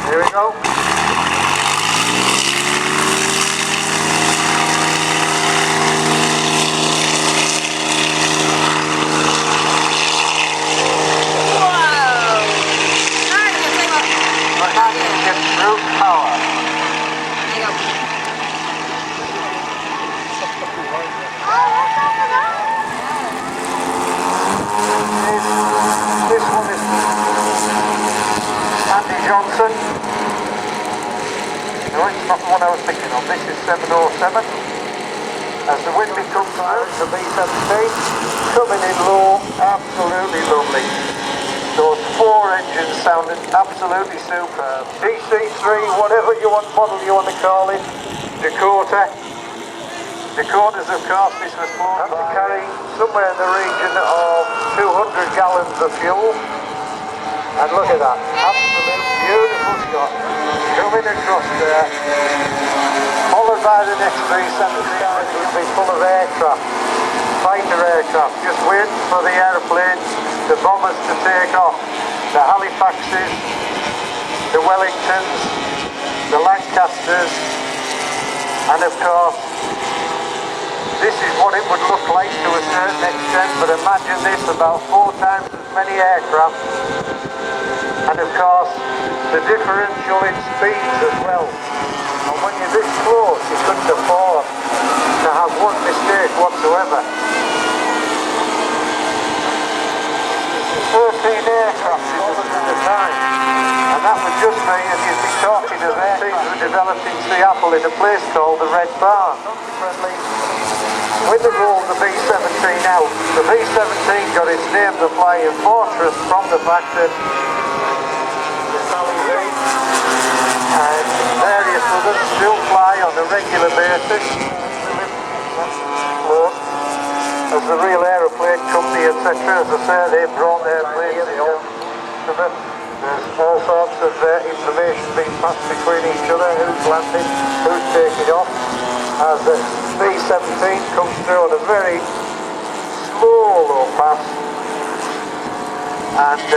Here we go. Johnson. No, it's not the one I was thinking of. This is 707. As the wind becomes out, the B-17 coming in low, absolutely lovely. Those four engines sounded absolutely superb. DC3, whatever you want, model you want to call it. Dakota. Dakotas, of course, this was flown to carry somewhere in the region of 200 gallons of fuel. And look at that, absolute beautiful shot, coming across there, followed by the next B-17, will be full of aircraft, fighter aircraft, just waiting for the aeroplanes, the bombers to take off, the Halifaxes, the Wellingtons, the Lancasters, and of course, this is what it would look like to a certain extent, but imagine this, about 4 times as many aircraft. And of course, the differential in speeds as well. And when you're this close, you couldn't afford to have one mistake whatsoever. 13 aircraft at the time. And that would just be, if you'd be talking of aircraft who developed in Seattle in a place called the Red Barn. Consequently, with the rule of the B-17 out, the B-17 got its name, the Flying Fortress, from the fact that and various others still fly on a regular basis as the real aeroplane company, etc. As I say, they've brought their planes in. There's all sorts of information being passed between each other, who's landing, who's taking off, as the B-17 comes through on a very slow low pass. And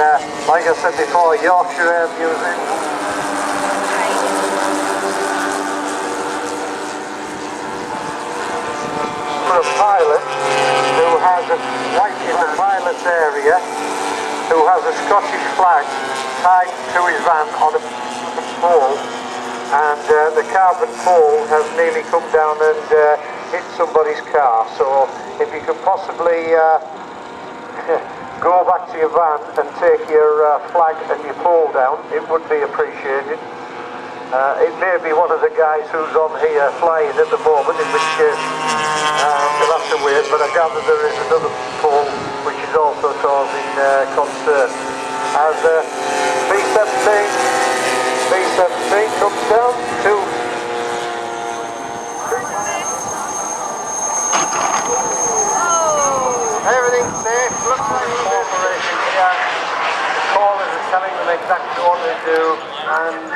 like I said before, Yorkshire Air Museum. For a pilot who has a right in the pilot's area, who has a Scottish flag tied to his van on a pole, and the carbon pole has nearly come down and hit somebody's car. So if you could possibly go back to your van and take your flag and your pole down, it would be appreciated. It may be one of the guys who's on here flying at the moment, in which case we'll have to wait, but I gather there is another pole which is also causing concern. As B-17 comes down to everything's safe, looks like cooperation here. Callers are telling them exactly what they do, and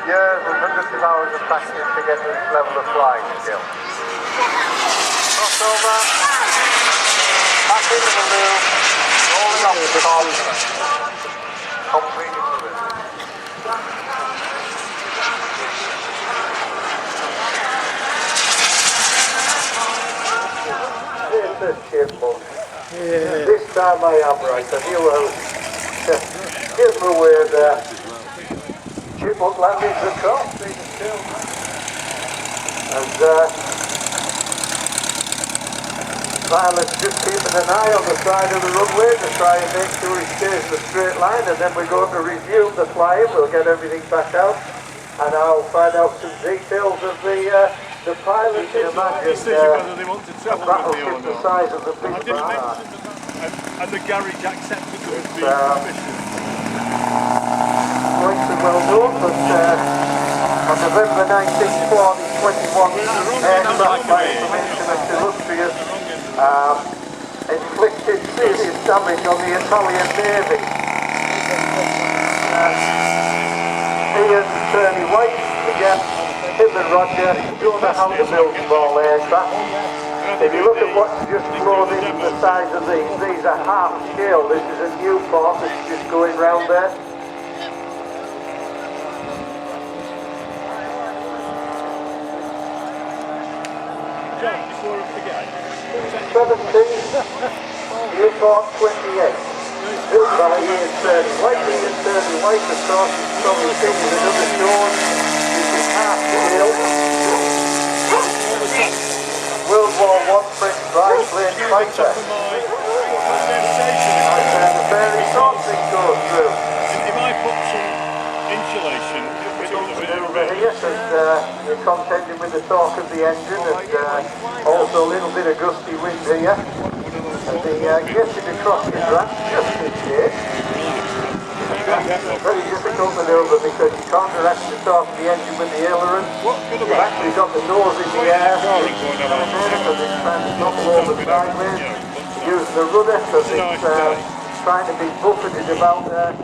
years and hundreds of hours of practice to get to this level of flying skill. Crossover, back into the loop, rolling off the top, completing the loop. Here's the chipmunk. Yeah. This time I am right, I knew I was. Give them away there. Chipmunk landings the top, and pilot's just keeping an eye on the side of the runway to try and make sure he stays in the straight line, and then we're going to resume the flying. We'll get everything back out, and I'll find out some details of the pilot. You can imagine whether they want to travel with you or the not. size of the big bar. And the garage accepted it as being permission. Quite so well known, but on November 19th, 2021, aircraft by information that's illustrious, inflicted serious damage on the Italian Navy. Ian Turney White, again, him and Roger, don't know how to build small aircraft. If you look at what's just flown into the size of these are half scale. This is a Newport that's just going round there. before I forget. 17, Newport 28. Built by Ian Sturdy White. Ian Sturdy White, of course, you've probably seen with another shore. You can half scale. World War I French biplane fighter. And the very something goes through. If I put some insulation Over here, and you're contending with the torque of the engine, and also a little bit of gusty wind here. And the getting across the track just in case. Very difficult manoeuvre because you can't direct the torque of the engine with the aileron. You've actually got the nose in the air, because it's trying to topple over sideways. Use the rudder because it's trying to be buffeted about there.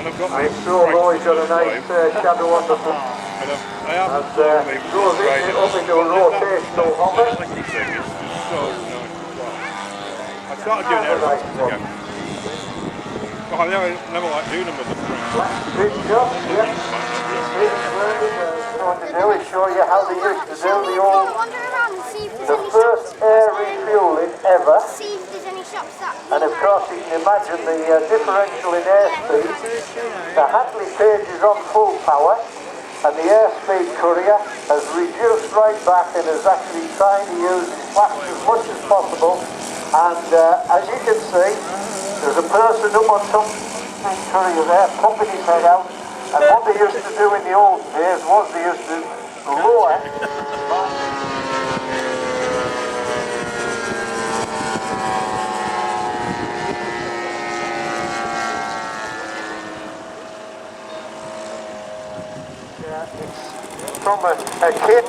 And it's so low, he's got a nice shadow on the front. And goes up into a rotational hover. I started doing aerobics again. Oh, I never like doing them with the Good job, yeah. What to do is show you how they used to do the first air refueling ever. And of course you can imagine the differential in airspeed. The Hadley page is on full power and the airspeed courier has reduced right back and is actually trying to use its flaps as much as possible. And as you can see, there's a person up on top of the courier there popping his head out. And what they used to do in the old days was they used to lower. From a kit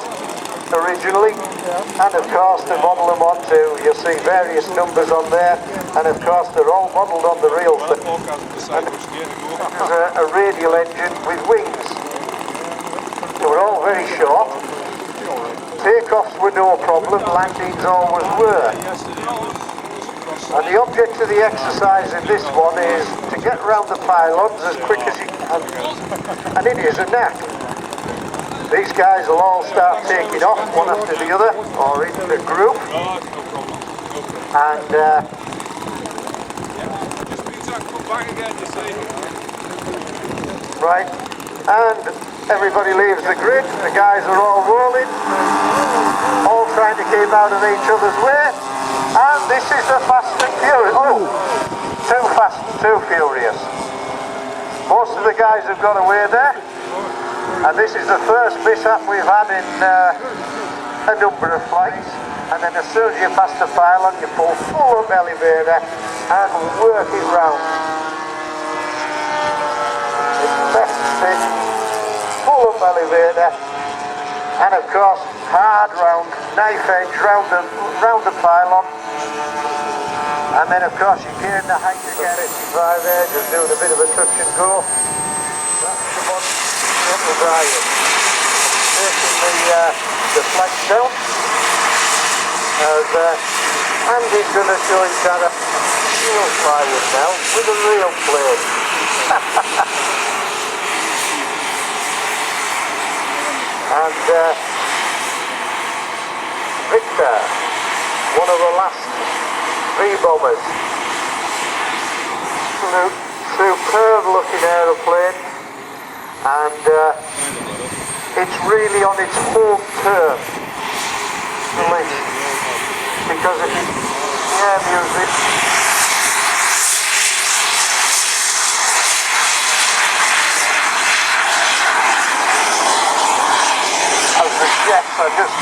originally, and of course to model them onto, you'll see various numbers on there, and of course they're all modelled on the real thing. There's a radial engine with wings. They were all very short. Takeoffs were no problem, landings always were. And the object of the exercise in this one is to get around the pylons as quick as you can, and it is a knack. These guys will all start taking off one after the other, or in a group. And right, and everybody leaves the grid. The guys are all rolling, all trying to keep out of each other's way. And this is the Fast and Furious. Oh, too fast and too furious. Most of the guys have got away there. And this is the first mishap we've had in a number of flights. And then as soon as you pass the pylon, you pull full up elevator and work it round. It's best fit, full up elevator, and of course hard round, knife edge round the pylon. And then of course you gain the height again. 55 there, just doing a bit of a touch and go. That's the one. Brian taking the flags down as Andy's going to show each other real plywood now with a real plane. And Victor, one of the last V-bombers, superb looking aeroplane. And it's really on its home turf, because it's the Air Museum. As the jets, I just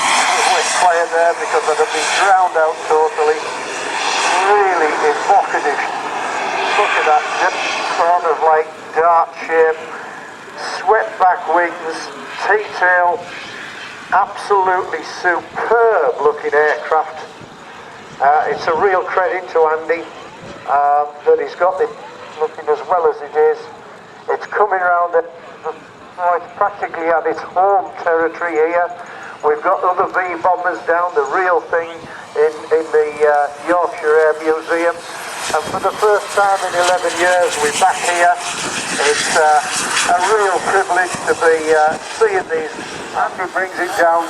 went quiet there because I'd have been drowned out totally. Really evocative. Look at that jet, sort of like dart shape. Swept back wings, T-tail, absolutely superb looking aircraft. It's a real credit to Andy that he's got it looking as well as it is. It's coming around, it's practically at its home territory here. We've got other V-bombers down, the real thing in the Yorkshire Air Museum. And for the first time in 11 years we're back here. It's a real privilege to be seeing these. Andy brings it down.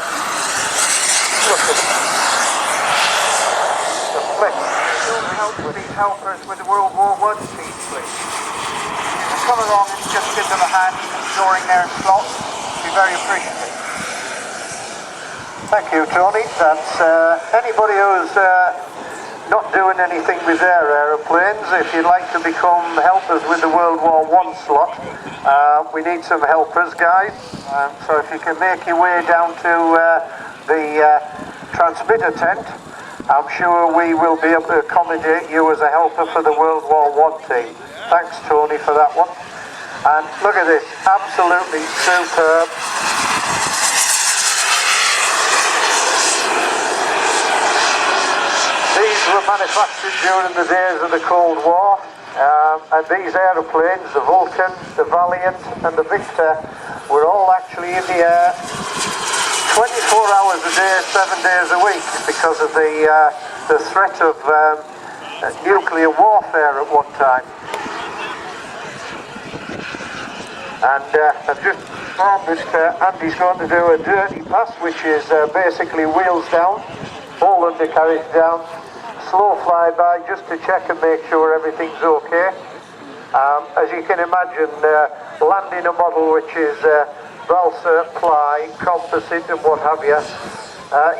Look at the flip. Help with these helpers with the World War I team, please. If you come along and just give them a hand storing their slots, be very appreciative. Thank you, Tony. That's anybody who's not doing anything with their aeroplanes. If you'd like to become helpers with the World War I slot, we need some helpers, guys. So if you can make your way down to the transmitter tent, I'm sure we will be able to accommodate you as a helper for the World War I team. Thanks, Tony, for that one. And look at this, absolutely superb. These were manufactured during the days of the Cold War, and these aeroplanes, the Vulcan, the Valiant and the Victor, were all actually in the air 24 hours a day, 7 days a week, because of the threat of nuclear warfare at one time. And I've just found that Andy's going to do a dirty pass, which is basically wheels down, all undercarriage down, slow flyby just to check and make sure everything's okay. As you can imagine, landing a model which is balsa, ply, composite and what have you,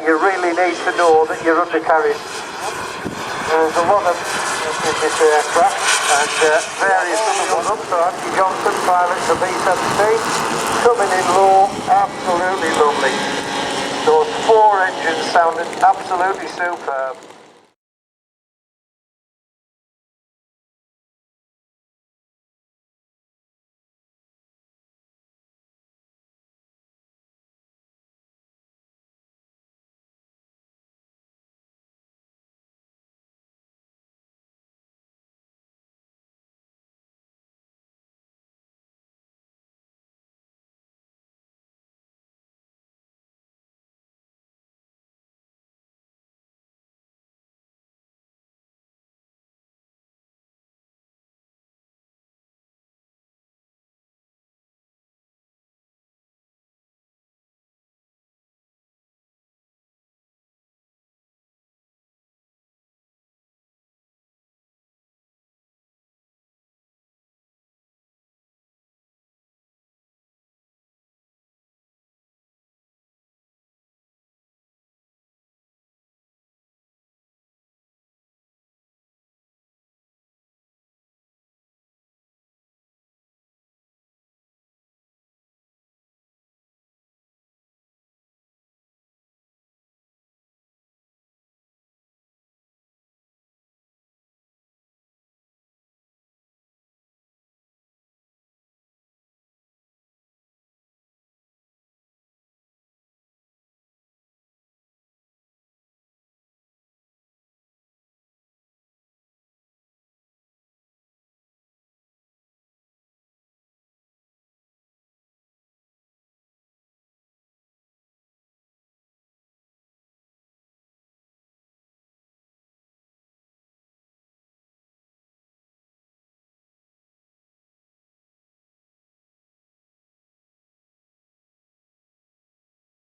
you really need to know that you're undercarriage. There's a lot of in this aircraft and various other ones. So Andy Johnson, pilot of B-17, coming in low, absolutely lovely. Those 4 engines sounded absolutely superb.